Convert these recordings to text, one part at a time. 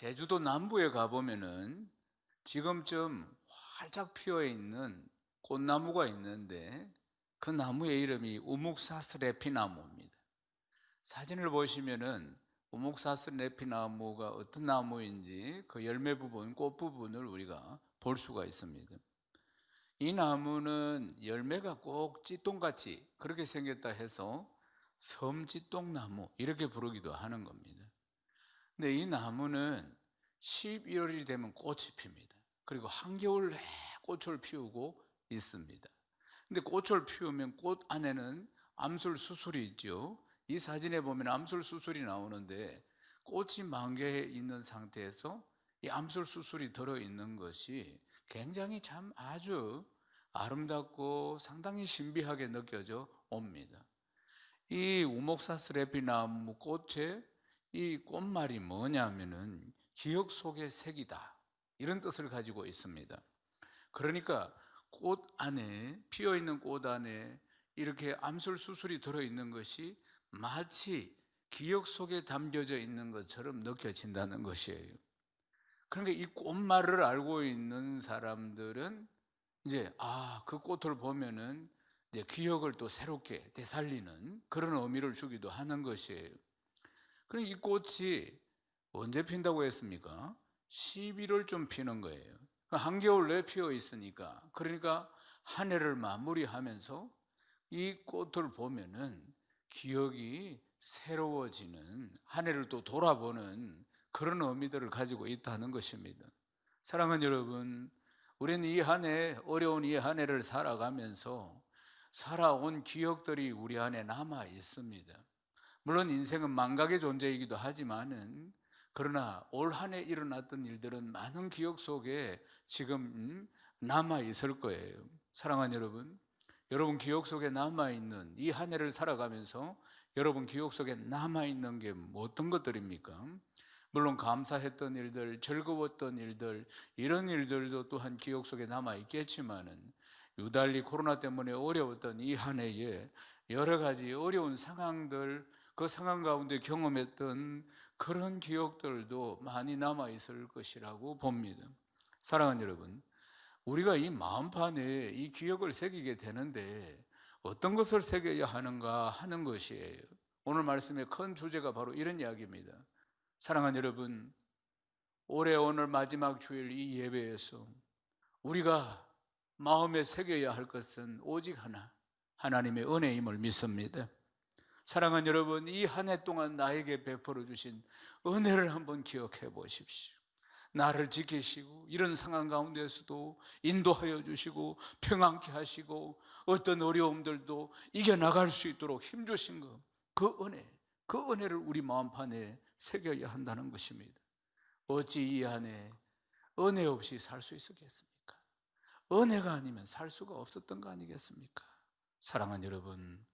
제주도 남부에 가보면은 지금쯤 활짝 피어 있는 꽃나무가 있는데 그 나무의 이름이 우묵사스레피나무입니다. 사진을 보시면은 우묵사스레피나무가 어떤 나무인지 그 열매 부분, 꽃 부분을 우리가 볼 수가 있습니다. 이 나무는 열매가 꼭 찌똥같이 그렇게 생겼다 해서 섬찌똥나무 이렇게 부르기도 하는 겁니다. 근데 이 나무는 11월이 되면 꽃이 핍니다. 그리고 한겨울 내 꽃을 피우고 있습니다. 근데 꽃을 피우면 꽃 안에는 암술수술이 있죠. 이 사진에 보면 암술수술이 나오는데 꽃이 만개해 있는 상태에서 이 암술수술이 들어있는 것이 굉장히 참 아주 아름답고 상당히 신비하게 느껴져 옵니다. 이 우목사스레피나무 꽃에 이 꽃말이 뭐냐면은 기억 속의 색이다, 이런 뜻을 가지고 있습니다. 그러니까 꽃 안에, 피어 있는 꽃 안에 이렇게 암술수술이 들어있는 것이 마치 기억 속에 담겨져 있는 것처럼 느껴진다는 것이에요. 그러니까 이 꽃말을 알고 있는 사람들은 이제 그 꽃을 보면은 이제 기억을 또 새롭게 되살리는 그런 의미를 주기도 하는 것이에요. 그럼 이 꽃이 언제 핀다고 했습니까? 11월쯤 피는 거예요. 한겨울 내 피어 있으니까. 그러니까 한 해를 마무리하면서 이 꽃을 보면은 기억이 새로워지는, 한 해를 또 돌아보는 그런 의미들을 가지고 있다는 것입니다. 사랑하는 여러분, 우리는 이 한 해, 어려운 이 한 해를 살아가면서 살아온 기억들이 우리 안에 남아 있습니다. 물론 인생은 망각의 존재이기도 하지만은, 그러나 올 한 해 일어났던 일들은 많은 기억 속에 지금 남아 있을 거예요. 사랑하는 여러분, 여러분 기억 속에 남아 있는 이 한 해를 살아가면서 여러분 기억 속에 남아 있는 게 어떤 것들입니까? 물론 감사했던 일들, 즐거웠던 일들, 이런 일들도 또한 기억 속에 남아 있겠지만은, 유달리 코로나 때문에 어려웠던 이 한 해에 여러 가지 어려운 상황들, 그 상황 가운데 경험했던 그런 기억들도 많이 남아 있을 것이라고 봅니다. 사랑하는 여러분, 우리가 이 마음판에 이 기억을 새기게 되는데 어떤 것을 새겨야 하는가 하는 것이에요. 오늘 말씀의 큰 주제가 바로 이런 이야기입니다. 사랑하는 여러분, 올해 오늘 마지막 주일 이 예배에서 우리가 마음에 새겨야 할 것은 오직 하나, 하나님의 은혜임을 믿습니다. 사랑하는 여러분, 이 한 해 동안 나에게 베풀어 주신 은혜를 한번 기억해 보십시오. 나를 지키시고 이런 상황 가운데서도 인도하여 주시고 평안케 하시고 어떤 어려움들도 이겨나갈 수 있도록 힘주신 것, 그 은혜를 우리 마음판에 새겨야 한다는 것입니다. 어찌 이 안에 은혜 없이 살 수 있었겠습니까? 은혜가 아니면 살 수가 없었던 거 아니겠습니까? 사랑하는 여러분,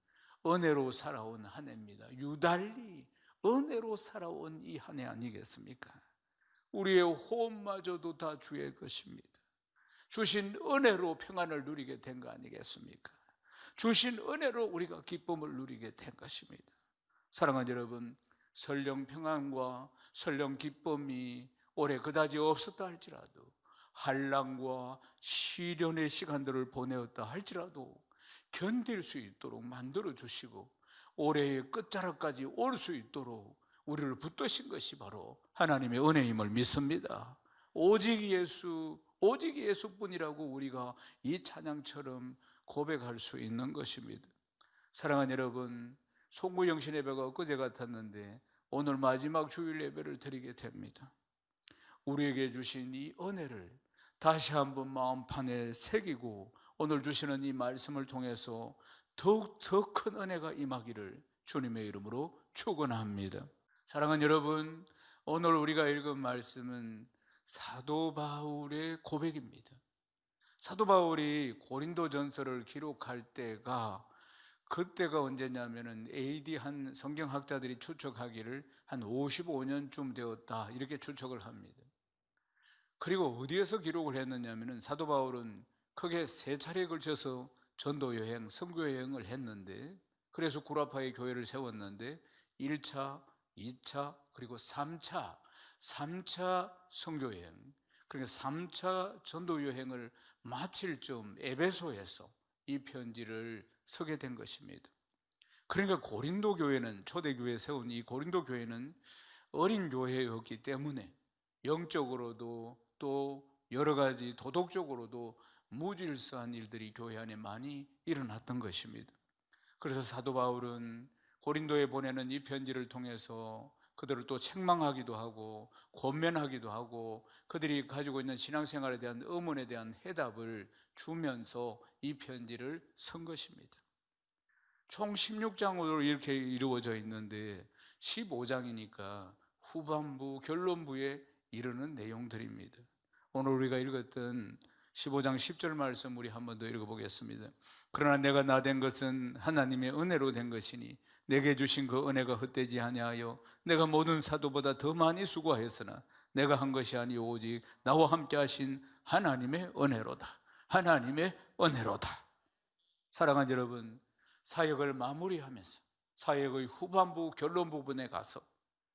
은혜로 살아온 한 해입니다. 유달리 은혜로 살아온 이 한 해 아니겠습니까? 우리의 호흡마저도 다 주의 것입니다. 주신 은혜로 평안을 누리게 된 거 아니겠습니까? 주신 은혜로 우리가 기쁨을 누리게 된 것입니다. 사랑하는 여러분, 설령 평안과 설령 기쁨이 올해 그다지 없었다 할지라도, 한란과 시련의 시간들을 보내었다 할지라도 견딜 수 있도록 만들어 주시고 올해의 끝자락까지 올 수 있도록 우리를 붙드신 것이 바로 하나님의 은혜임을 믿습니다. 오직 예수, 오직 예수뿐이라고 우리가 이 찬양처럼 고백할 수 있는 것입니다. 사랑하는 여러분, 송구영신 예배가 엊그제 같았는데 오늘 마지막 주일 예배를 드리게 됩니다. 우리에게 주신 이 은혜를 다시 한번 마음판에 새기고 오늘 주시는 이 말씀을 통해서 더욱 더 큰 은혜가 임하기를 주님의 이름으로 축원합니다. 사랑하는 여러분, 오늘 우리가 읽은 말씀은 사도 바울의 고백입니다. 사도 바울이 고린도전서를 기록할 때가, 그때가 언제냐면은 AD 한 성경학자들이 추측하기를 한 55년쯤 되었다, 이렇게 추측을 합니다. 그리고 어디에서 기록을 했느냐면은 사도 바울은 크게 세 차례에 걸쳐서 전도 여행, 선교 여행을 했는데, 그래서 구라파에 교회를 세웠는데 1차, 2차, 그리고 3차, 3차 선교 여행, 그러니까 3차 전도 여행을 마칠 즈음 에베소에서 이 편지를 쓰게 된 것입니다. 그러니까 고린도 교회는, 초대교회에 세운 이 고린도 교회는 어린 교회였기 때문에 영적으로도 또 여러 가지 도덕적으로도 무질서한 일들이 교회 안에 많이 일어났던 것입니다. 그래서 사도 바울은 고린도에 보내는 이 편지를 통해서 그들을 또 책망하기도 하고 권면하기도 하고 그들이 가지고 있는 신앙생활에 대한 의문에 대한 해답을 주면서 이 편지를 쓴 것입니다. 총 16장으로 이렇게 이루어져 있는데 15장이니까 후반부, 결론부에 이르는 내용들입니다. 오늘 우리가 읽었던 15장 10절 말씀 우리 한 번 더 읽어보겠습니다. 그러나 내가 나된 것은 하나님의 은혜로 된 것이니 내게 주신 그 은혜가 헛되지 아니하여 내가 모든 사도보다 더 많이 수고하였으나 내가 한 것이 아니오 오직 나와 함께 하신 하나님의 은혜로다. 하나님의 은혜로다. 사랑하는 여러분, 사역을 마무리하면서 사역의 후반부 결론 부분에 가서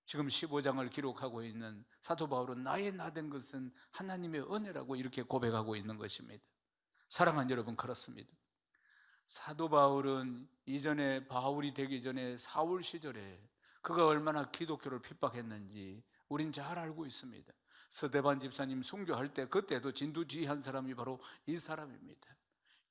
지금 15장을 기록하고 있는 사도 바울은 나의 나된 것은 하나님의 은혜라고 이렇게 고백하고 있는 것입니다. 사랑하는 여러분, 그렇습니다. 사도 바울은 이전에 바울이 되기 전에 사울 시절에 그가 얼마나 기독교를 핍박했는지 우린 잘 알고 있습니다. 스데반 집사님 순교할 때 그때도 진두지휘한 사람이 바로 이 사람입니다.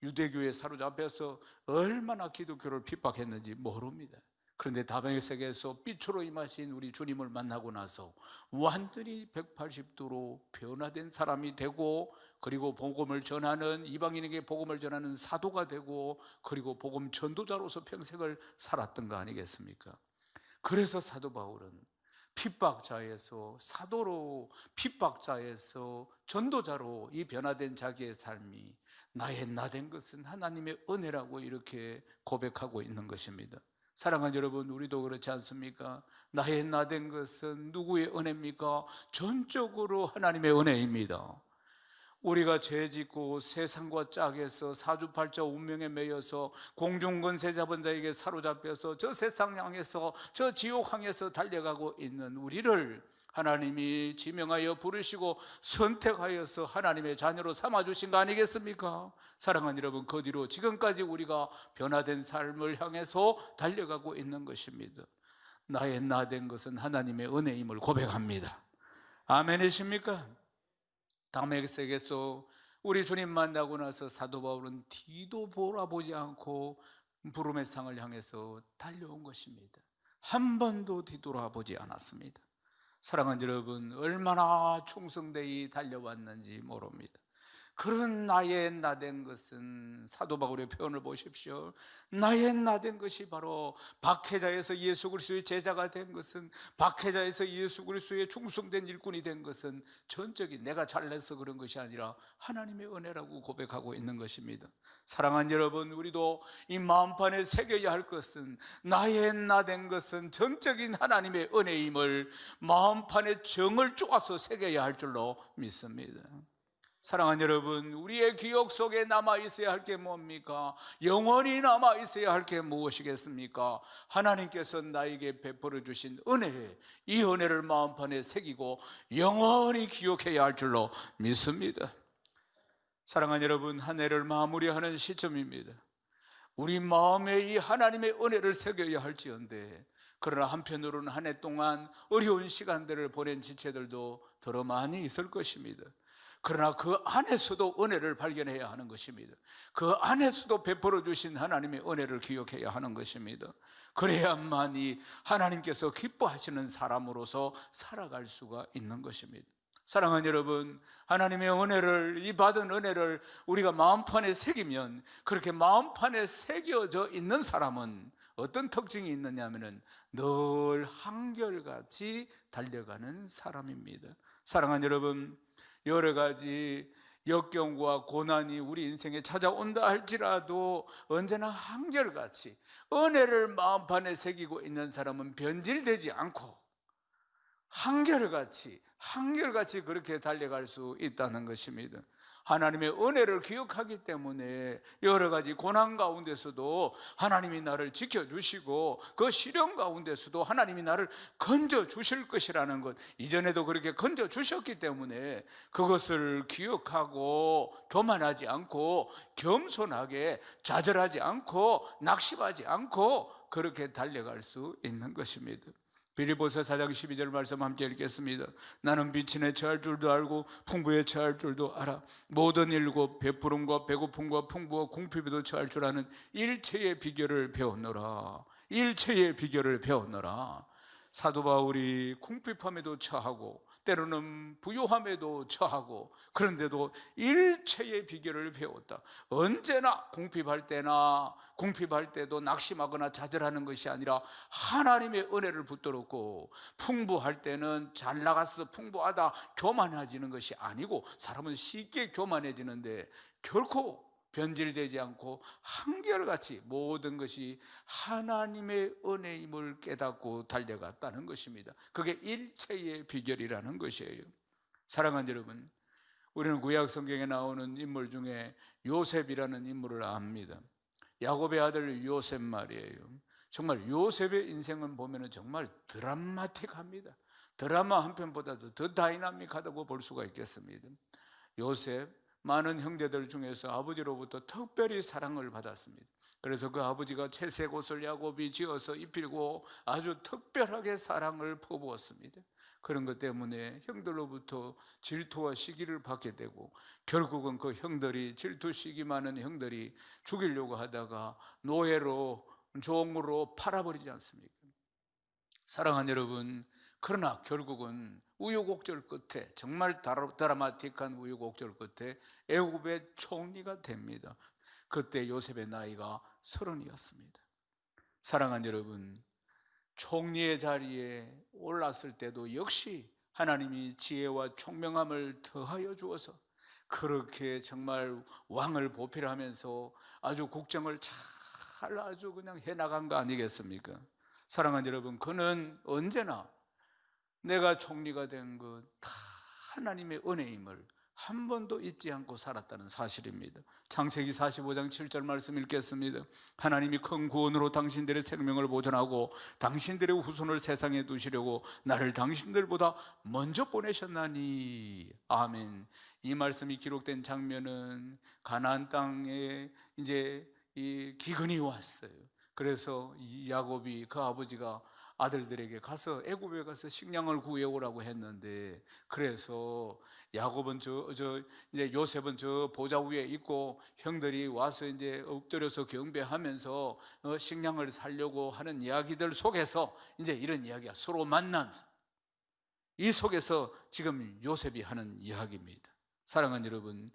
유대교에 사로잡혀서 얼마나 기독교를 핍박했는지 모릅니다. 그런데 다메섹에서 빛으로 임하신 우리 주님을 만나고 나서 완전히 180도로 변화된 사람이 되고, 그리고 복음을 전하는, 이방인에게 복음을 전하는 사도가 되고, 그리고 복음 전도자로서 평생을 살았던 거 아니겠습니까? 그래서 사도 바울은 핍박자에서 사도로, 핍박자에서 전도자로 이 변화된 자기의 삶이 나의 나된 것은 하나님의 은혜라고 이렇게 고백하고 있는 것입니다. 사랑하는 여러분, 우리도 그렇지 않습니까? 나의 나된 것은 누구의 은혜입니까? 전적으로 하나님의 은혜입니다. 우리가 죄짓고 세상과 짝에서 사주팔자 운명에 매여서 공중권세 잡은 자에게 사로잡혀서 저 세상 향해서, 저 지옥 향해서 달려가고 있는 우리를 하나님이 지명하여 부르시고 선택하여서 하나님의 자녀로 삼아주신 거 아니겠습니까? 사랑하는 여러분, 그 뒤로 지금까지 우리가 변화된 삶을 향해서 달려가고 있는 것입니다. 나의 나된 것은 하나님의 은혜임을 고백합니다. 아멘이십니까? 다메섹에서 우리 주님 만나고 나서 사도 바울은 뒤도 돌아보지 않고 부름의 상을 향해서 달려온 것입니다. 한 번도 뒤돌아보지 않았습니다. 사랑하는 여러분, 얼마나 충성되이 달려왔는지 모릅니다. 그런 나의 나된 것은, 사도 바울의 표현을 보십시오. 나의 나된 것이 바로 박해자에서 예수 그리스도의 제자가 된 것은, 박해자에서 예수 그리스도의 충성된 일꾼이 된 것은 전적인 내가 잘내서 그런 것이 아니라 하나님의 은혜라고 고백하고 있는 것입니다. 사랑하는 여러분, 우리도 이 마음판에 새겨야 할 것은, 나의 나된 것은 전적인 하나님의 은혜임을 마음판에 정을 쪼아서 새겨야 할 줄로 믿습니다. 사랑하는 여러분, 우리의 기억 속에 남아있어야 할 게 뭡니까? 영원히 남아있어야 할 게 무엇이겠습니까? 하나님께서 나에게 베풀어 주신 은혜, 이 은혜를 마음판에 새기고 영원히 기억해야 할 줄로 믿습니다. 사랑하는 여러분, 한 해를 마무리하는 시점입니다. 우리 마음에 이 하나님의 은혜를 새겨야 할지언데, 그러나 한편으로는 한 해 동안 어려운 시간들을 보낸 지체들도 더러 많이 있을 것입니다. 그러나 그 안에서도 은혜를 발견해야 하는 것입니다. 그 안에서도 베풀어 주신 하나님의 은혜를 기억해야 하는 것입니다. 그래야만이 하나님께서 기뻐하시는 사람으로서 살아갈 수가 있는 것입니다. 사랑하는 여러분, 하나님의 은혜를, 이 받은 은혜를 우리가 마음판에 새기면, 그렇게 마음판에 새겨져 있는 사람은 어떤 특징이 있느냐 하면 늘 한결같이 달려가는 사람입니다. 사랑하는 여러분, 여러 가지 역경과 고난이 우리 인생에 찾아온다 할지라도 언제나 한결같이 은혜를 마음판에 새기고 있는 사람은 변질되지 않고 한결같이 그렇게 달려갈 수 있다는 것입니다. 하나님의 은혜를 기억하기 때문에 여러 가지 고난 가운데서도 하나님이 나를 지켜주시고 그 시련 가운데서도 하나님이 나를 건져주실 것이라는 것, 이전에도 그렇게 건져주셨기 때문에 그것을 기억하고 교만하지 않고 겸손하게 좌절하지 않고 낙심하지 않고 그렇게 달려갈 수 있는 것입니다. 빌립보서 4장 12절 말씀 함께 읽겠습니다. 나는 빛에 처할 줄도 알고 풍부에 처할 줄도 알아. 모든 일과 베푸름과 배고픔과 풍부와 궁핍에도 처할 줄 아는 일체의 비결을 배웠노라. 일체의 비결을 배웠노라. 사도 바울이 궁핍함에도 처하고 때로는 부요함에도 처하고 그런데도 일체의 비결을 배웠다. 언제나 궁핍할 때도 낙심하거나 좌절하는 것이 아니라 하나님의 은혜를 붙들었고, 풍부할 때는 잘 나갔어, 풍부하다, 교만해지는 것이 아니고, 사람은 쉽게 교만해지는데 결코 변질되지 않고 한결같이 모든 것이 하나님의 은혜임을 깨닫고 달려갔다는 것입니다. 그게 일체의 비결이라는 것이에요. 사랑하는 여러분, 우리는 구약 성경에 나오는 인물 중에 요셉이라는 인물을 압니다. 야곱의 아들 요셉 말이에요. 정말 요셉의 인생은 보면 정말 드라마틱합니다. 드라마 한 편보다도 더 다이나믹하다고 볼 수가 있겠습니다. 요셉, 많은 형제들 중에서 아버지로부터 특별히 사랑을 받았습니다. 그래서 그 아버지가 채색 옷을 야곱이 지어서 입히고 아주 특별하게 사랑을 퍼부었습니다. 그런 것 때문에 형들로부터 질투와 시기를 받게 되고, 결국은 그 형들이, 질투 시기 많은 형들이 죽이려고 하다가 노예로, 종으로 팔아버리지 않습니까? 사랑하는 여러분, 그러나 결국은 우여곡절 끝에, 정말 드라마틱한 우여곡절 끝에 애굽의 총리가 됩니다. 그때 요셉의 나이가 30이었습니다. 사랑하는 여러분, 총리의 자리에 올랐을 때도 역시 하나님이 지혜와 총명함을 더하여 주어서 그렇게 정말 왕을 보필하면서 아주 국정을 잘 아주 그냥 해나간 거 아니겠습니까? 사랑하는 여러분, 그는 언제나 내가 총리가 된 것 다 하나님의 은혜임을 한 번도 잊지 않고 살았다는 사실입니다. 창세기 45장 7절 말씀 읽겠습니다. 하나님이 큰 구원으로 당신들의 생명을 보존하고 당신들의 후손을 세상에 두시려고 나를 당신들보다 먼저 보내셨나니. 아멘. 이 말씀이 기록된 장면은 가나안 땅에 이제 이 기근이 왔어요. 그래서 이 야곱이, 그 아버지가 아들들에게 가서 애굽에 가서 식량을 구해오라고 했는데, 그래서 야곱은 이제 요셉은 저 보좌 위에 있고 형들이 와서 이제 엎드려서 경배하면서 식량을 살려고 하는 이야기들 속에서 이제 이런 이야기가 서로 만난, 이 속에서 지금 요셉이 하는 이야기입니다. 사랑하는 여러분,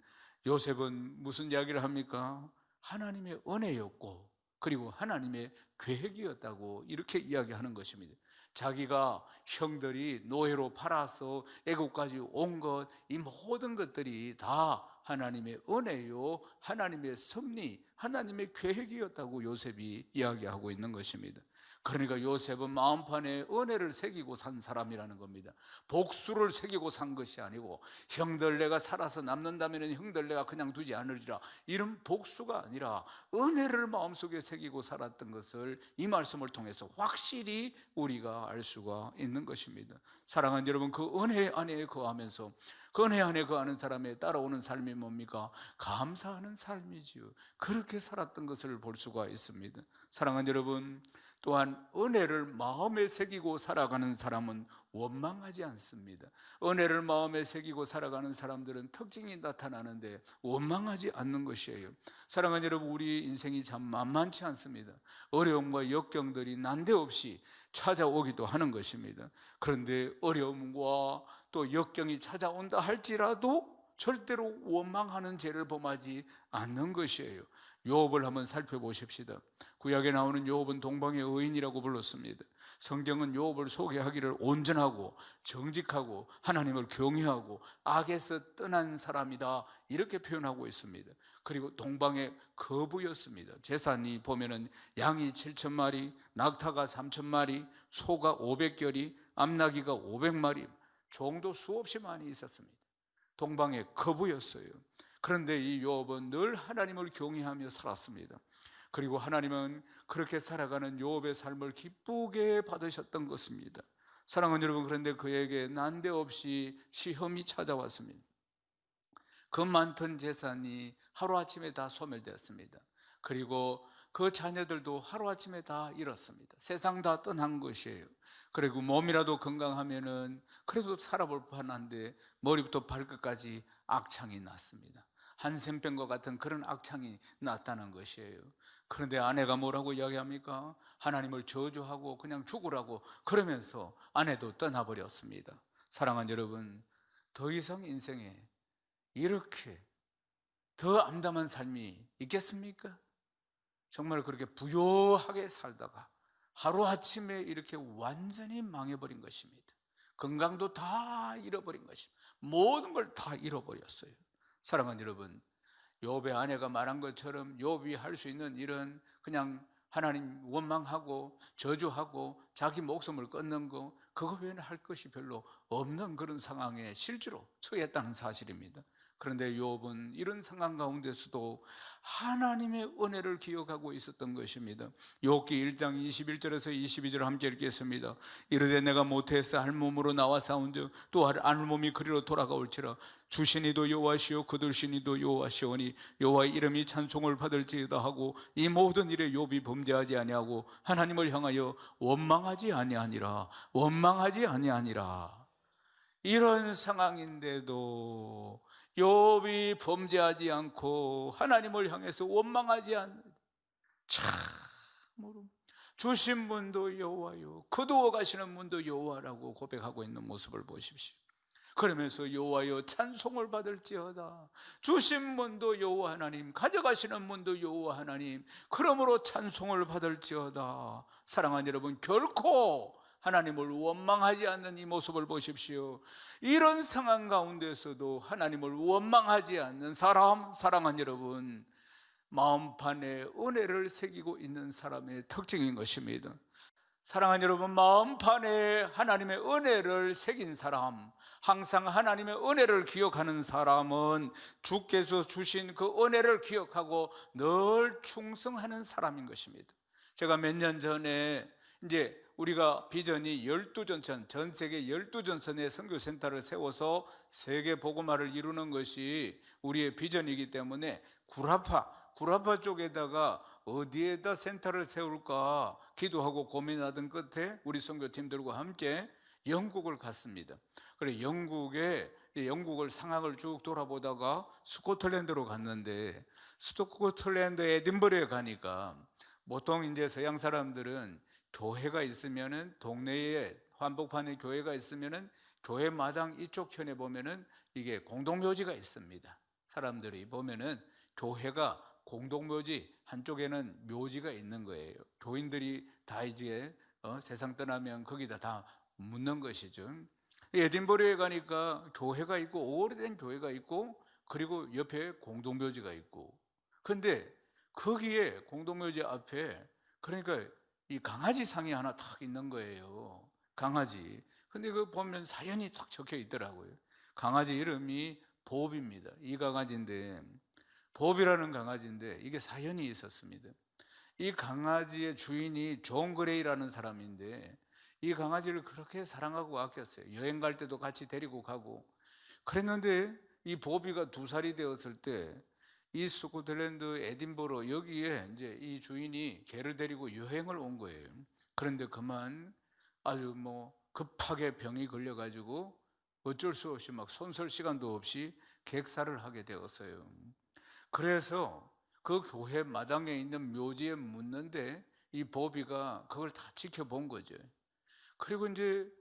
요셉은 무슨 이야기를 합니까? 하나님의 은혜였고 그리고 하나님의 계획이었다고 이렇게 이야기하는 것입니다. 자기가 형들이 노예로 팔아서 애국까지 온 것, 이 모든 것들이 다 하나님의 은혜요, 하나님의 섭리, 하나님의 계획이었다고 요셉이 이야기하고 있는 것입니다. 그러니까 요셉은 마음판에 은혜를 새기고 산 사람이라는 겁니다. 복수를 새기고 산 것이 아니고, 형들 내가 살아서 남는다면 형들 내가 그냥 두지 않으리라, 이런 복수가 아니라 은혜를 마음속에 새기고 살았던 것을 이 말씀을 통해서 확실히 우리가 알 수가 있는 것입니다. 사랑하는 여러분, 그 은혜 안에 거하면서 그 은혜 안에 거하는 사람의 따라오는 삶이 뭡니까? 감사하는 삶이지요. 그렇게 살았던 것을 볼 수가 있습니다. 사랑하는 여러분, 또한 은혜를 마음에 새기고 살아가는 사람은 원망하지 않습니다. 은혜를 마음에 새기고 살아가는 사람들은 특징이 나타나는데 원망하지 않는 것이에요. 사랑하는 여러분, 우리 인생이 참 만만치 않습니다. 어려움과 역경들이 난데없이 찾아오기도 하는 것입니다. 그런데 어려움과 또 역경이 찾아온다 할지라도 절대로 원망하는 죄를 범하지 않는 것이에요. 욥을 한번 살펴보십시다. 구약에 나오는 욥은 동방의 의인이라고 불렀습니다. 성경은 욥을 소개하기를 온전하고 정직하고 하나님을 경외하고 악에서 떠난 사람이다, 이렇게 표현하고 있습니다. 그리고 동방의 거부였습니다. 재산이 보면은 양이 7,000마리, 낙타가 3,000마리, 소가 500결이, 암나귀가 500마리, 종도 수없이 많이 있었습니다. 동방의 거부였어요. 그런데 이 욥은 늘 하나님을 경외하며 살았습니다. 그리고 하나님은 그렇게 살아가는 욥의 삶을 기쁘게 받으셨던 것입니다. 사랑하는 여러분, 그런데 그에게 난데없이 시험이 찾아왔습니다. 그 많던 재산이 하루아침에 다 소멸되었습니다. 그리고 그 자녀들도 하루아침에 다 잃었습니다. 세상 다 떠난 것이에요. 그리고 몸이라도 건강하면은 그래도 살아볼 뻔한데 머리부터 발끝까지 악창이 났습니다. 한센병과 같은 그런 악창이 났다는 것이에요. 그런데 아내가 뭐라고 이야기합니까? 하나님을 저주하고 그냥 죽으라고 그러면서 아내도 떠나버렸습니다. 사랑하는 여러분, 더 이상 인생에 이렇게 더 암담한 삶이 있겠습니까? 정말 그렇게 부요하게 살다가 하루아침에 이렇게 완전히 망해버린 것입니다. 건강도 다 잃어버린 것입니다. 모든 걸 다 잃어버렸어요. 사랑하는 여러분, 욥의 아내가 말한 것처럼 욥이 할 수 있는 일은 그냥 하나님 원망하고 저주하고 자기 목숨을 끊는 거, 그거 외에는 할 것이 별로 없는 그런 상황에 실제로 처했다는 사실입니다. 그런데 욥은 이런 상황 가운데서도 하나님의 은혜를 기억하고 있었던 것입니다. 욥기 1장 21절에서 22절 함께 읽겠습니다. 이르되 내가 모태에서 알몸으로 나와 싸운즉 또 알몸이 그리로 돌아가올지라. 주신이도 여호와시요 거둘신이도 여호와시오니 여호와의 이름이 찬송을 받을지어다 하고 이 모든 일에 욥이 범죄하지 아니하고 하나님을 향하여 원망하지 아니하니라. 원망하지 아니하니라. 이런 상황인데도 욥이 범죄하지 않고 하나님을 향해서 원망하지 않는, 참으로 주신 분도 여호와요 거두어 가시는 분도 여호와라고 고백하고 있는 모습을 보십시오. 그러면서 여호와여 찬송을 받을지어다. 주신 분도 여호와 하나님, 가져가시는 분도 여호와 하나님, 그러므로 찬송을 받을지어다. 사랑하는 여러분, 결코 하나님을 원망하지 않는 이 모습을 보십시오. 이런 상황 가운데서도 하나님을 원망하지 않는 사람, 사랑하는 여러분, 마음판에 은혜를 새기고 있는 사람의 특징인 것입니다. 사랑하는 여러분, 마음판에 하나님의 은혜를 새긴 사람, 항상 하나님의 은혜를 기억하는 사람은 주께서 주신 그 은혜를 기억하고 늘 충성하는 사람인 것입니다. 제가 몇 년 전에 이제 우리가 비전이 12전선, 전 세계 12전선의 선교센터를 세워서 세계 복음화를 이루는 것이 우리의 비전이기 때문에 구라파 쪽에다가 어디에다 센터를 세울까 기도하고 고민하던 끝에 우리 선교팀들과 함께 영국을 갔습니다. 그래 영국을 상황을 쭉 돌아보다가 스코틀랜드로 갔는데, 스코틀랜드 에딘버러에 가니까 보통 이제 서양 사람들은 교회가 있으면은, 동네에 한복판에 교회가 있으면은 교회 마당 이쪽 편에 보면은 이게 공동묘지가 있습니다. 사람들이 보면은 교회가 공동묘지, 한쪽에는 묘지가 있는 거예요. 교인들이 다 이제 세상 떠나면 거기다 다 묻는 것이죠. 에딘버러에 가니까 교회가 있고, 오래된 교회가 있고, 그리고 옆에 공동묘지가 있고, 근데 거기에 공동묘지 앞에 그러니까 이 강아지 상이 하나 탁 있는 거예요. 강아지. 근데 그 보면 사연이 탁 적혀 있더라고요. 강아지 이름이 봅입니다. 이 강아지인데, 봅이라는 강아지인데 이게 사연이 있었습니다. 이 강아지의 주인이 존 그레이라는 사람인데, 이 강아지를 그렇게 사랑하고 아꼈어요. 여행 갈 때도 같이 데리고 가고 그랬는데, 이 보비가 2살이 되었을 때 이 스코틀랜드 에딘버러 여기에 이제 이 주인이 개를 데리고 여행을 온 거예요. 그런데 그만 아주 급하게 병이 걸려가지고 어쩔 수 없이 막 손쓸 시간도 없이 객사를 하게 되었어요. 그래서 그 교회 마당에 있는 묘지에 묻는데 이 보비가 그걸 다 지켜본 거죠. 그리고 이제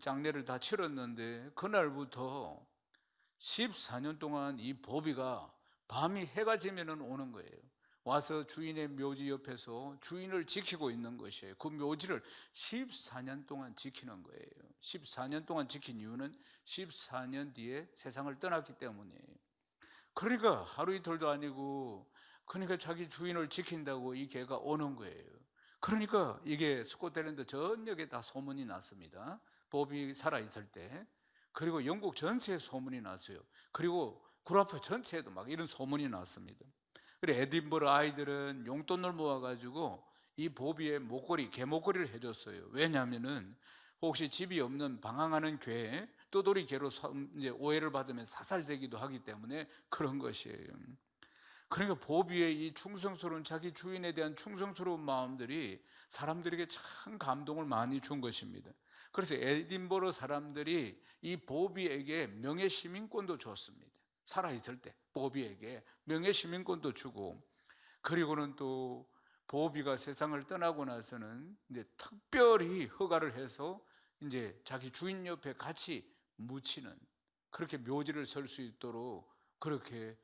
장례를 다 치렀는데 그날부터 14년 동안 이 보비가 밤이 해가 지면은 오는 거예요. 와서 주인의 묘지 옆에서 주인을 지키고 있는 것이에요. 그 묘지를 14년 동안 지키는 거예요. 14년 동안 지킨 이유는 14년 뒤에 세상을 떠났기 때문이에요. 그러니까 하루 이틀도 아니고, 그러니까 자기 주인을 지킨다고 이 개가 오는 거예요. 그러니까 이게 스코틀랜드 전역에 다 소문이 났습니다. 보비 살아있을 때. 그리고 영국 전체에 소문이 났어요. 그리고 구라포 전체에도 막 이런 소문이 났습니다. 그래 에딘버러 아이들은 용돈을 모아가지고 이 보비의 목걸이, 개목걸이를 해줬어요. 왜냐하면은 혹시 집이 없는 방황하는 괴, 떠돌이 개로 이제 오해를 받으면 사살되기도 하기 때문에 그런 것이에요. 그러니까 보비의 이 충성스러운, 자기 주인에 대한 충성스러운 마음들이 사람들에게 참 감동을 많이 준 것입니다. 그래서 에딘버러 사람들이 이 보비에게 명예시민권도 줬습니다. 살아있을 때 보비에게 명예시민권도 주고, 그리고는 또 보비가 세상을 떠나고 나서는 이제 특별히 허가를 해서 이제 자기 주인 옆에 같이 묻히는, 그렇게 묘지를 설 수 있도록 그렇게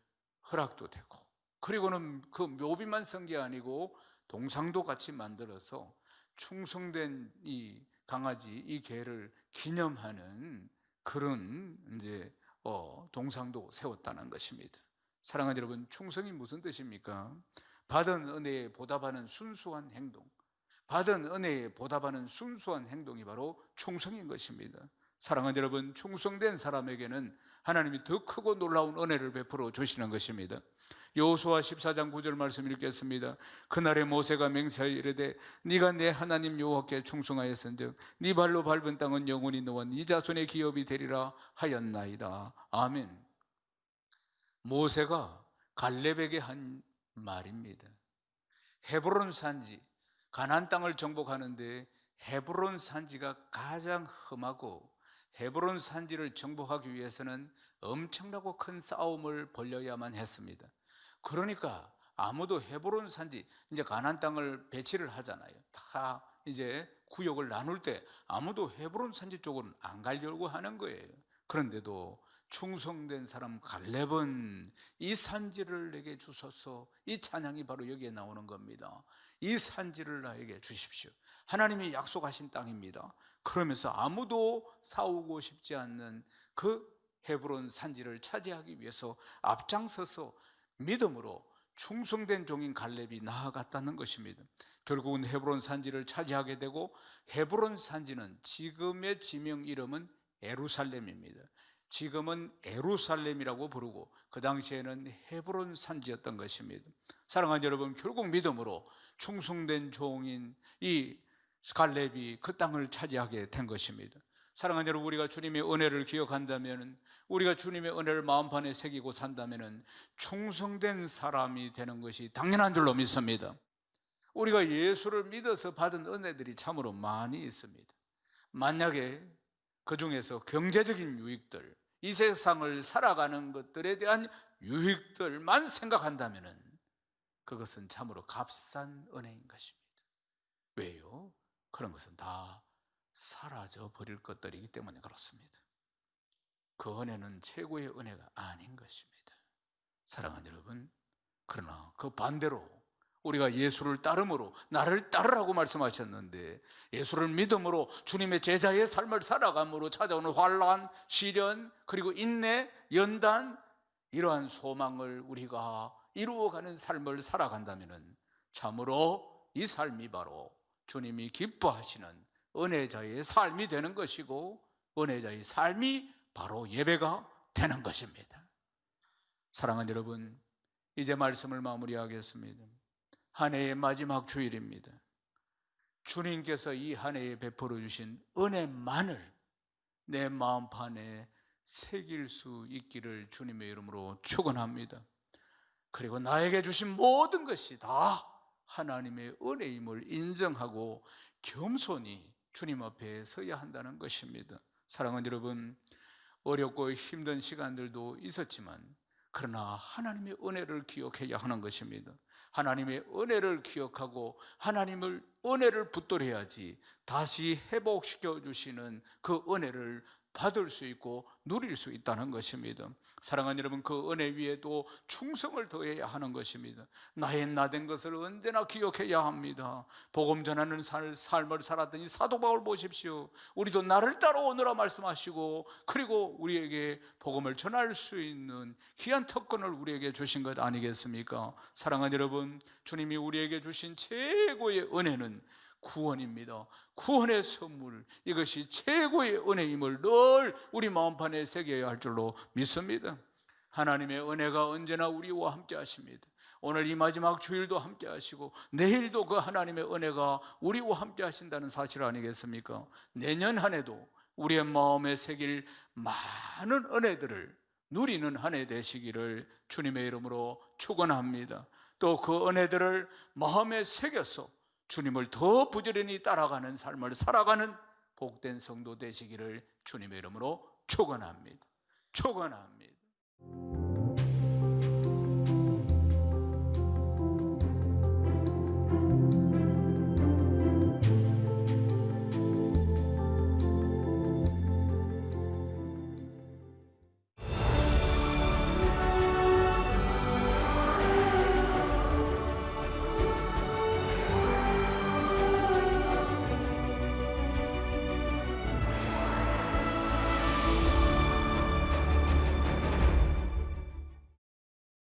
허락도 되고, 그리고는 그 묘비만 선 게 아니고 동상도 같이 만들어서 충성된 이 강아지, 이 개를 기념하는 그런 이제 동상도 세웠다는 것입니다. 사랑하는 여러분, 충성이 무슨 뜻입니까? 받은 은혜에 보답하는 순수한 행동, 받은 은혜에 보답하는 순수한 행동이 바로 충성인 것입니다. 사랑하는 여러분, 충성된 사람에게는 하나님이 더 크고 놀라운 은혜를 베풀어 주시는 것입니다. 여호수아 14장 9절 말씀 읽겠습니다. 그날에 모세가 맹세하여 이르되 네가 내 하나님 여호와께 충성하였은즉 네 발로 밟은 땅은 영원히 너와 네 자손의 기업이 되리라 하였나이다. 아멘. 모세가 갈렙에게 한 말입니다. 헤브론 산지, 가나안 땅을 정복하는데 헤브론 산지가 가장 험하고, 헤브론 산지를 정복하기 위해서는 엄청나고 큰 싸움을 벌여야만 했습니다. 그러니까 아무도 헤브론 산지, 이제 가나안 땅을 배치를 하잖아요. 다 이제 구역을 나눌 때 아무도 헤브론 산지 쪽으로는 안 가려고 하는 거예요. 그런데도 충성된 사람 갈렙은 이 산지를 내게 주소서, 이 찬양이 바로 여기에 나오는 겁니다. 이 산지를 나에게 주십시오. 하나님이 약속하신 땅입니다. 그러면서 아무도 싸우고 싶지 않는 그 헤브론 산지를 차지하기 위해서 앞장서서 믿음으로 충성된 종인 갈렙이 나아갔다는 것입니다. 결국은 헤브론 산지를 차지하게 되고, 헤브론 산지는 지금의 지명 이름은 예루살렘입니다. 지금은 예루살렘이라고 부르고 그 당시에는 헤브론 산지였던 것입니다. 사랑하는 여러분, 결국 믿음으로 충성된 종인 이 갈렙이 그 땅을 차지하게 된 것입니다. 사랑하는 여러분, 우리가 주님의 은혜를 기억한다면, 우리가 주님의 은혜를 마음판에 새기고 산다면 충성된 사람이 되는 것이 당연한 줄로 믿습니다. 우리가 예수를 믿어서 받은 은혜들이 참으로 많이 있습니다. 만약에 그 중에서 경제적인 유익들, 이 세상을 살아가는 것들에 대한 유익들만 생각한다면 그것은 참으로 값싼 은혜인 것입니다. 왜요? 그런 것은 다 사라져 버릴 것들이기 때문에 그렇습니다. 그 은혜는 최고의 은혜가 아닌 것입니다. 사랑하는 여러분, 그러나 그 반대로 우리가 예수를 따름으로 나를 따르라고 말씀하셨는데, 예수를 믿음으로 주님의 제자의 삶을 살아감으로 찾아오는 환난, 시련, 그리고 인내, 연단, 이러한 소망을 우리가 이루어가는 삶을 살아간다면 참으로 이 삶이 바로 주님이 기뻐하시는 은혜자의 삶이 되는 것이고, 은혜자의 삶이 바로 예배가 되는 것입니다. 사랑하는 여러분, 이제 말씀을 마무리하겠습니다. 한 해의 마지막 주일입니다. 주님께서 이 한 해에 베풀어 주신 은혜만을 내 마음판에 새길 수 있기를 주님의 이름으로 축원합니다. 그리고 나에게 주신 모든 것이 다 하나님의 은혜임을 인정하고 겸손히 주님 앞에 서야 한다는 것입니다. 사랑하는 여러분, 어렵고 힘든 시간들도 있었지만 그러나 하나님의 은혜를 기억해야 하는 것입니다. 하나님의 은혜를 기억하고 하나님을 은혜를 붙들어야지 다시 회복시켜 주시는 그 은혜를 받을 수 있고 누릴 수 있다는 것입니다. 사랑하는 여러분, 그 은혜 위에도 충성을 더해야 하는 것입니다. 나의 나된 것을 언제나 기억해야 합니다. 복음 전하는 삶을 살았던 이 사도 바울 보십시오. 우리도 나를 따라오너라 말씀하시고, 그리고 우리에게 복음을 전할 수 있는 귀한 특권을 우리에게 주신 것 아니겠습니까? 사랑하는 여러분, 주님이 우리에게 주신 최고의 은혜는 구원입니다. 구원의 선물, 이것이 최고의 은혜임을 늘 우리 마음판에 새겨야 할 줄로 믿습니다. 하나님의 은혜가 언제나 우리와 함께 하십니다. 오늘 이 마지막 주일도 함께 하시고 내일도 그 하나님의 은혜가 우리와 함께 하신다는 사실 아니겠습니까? 내년 한 해도 우리의 마음에 새길 많은 은혜들을 누리는 한 해 되시기를 주님의 이름으로 축원합니다. 또 그 은혜들을 마음에 새겨서 주님을 더 부지런히 따라가는 삶을 살아가는 복된 성도 되시기를 주님의 이름으로 축원합니다. 축원합니다.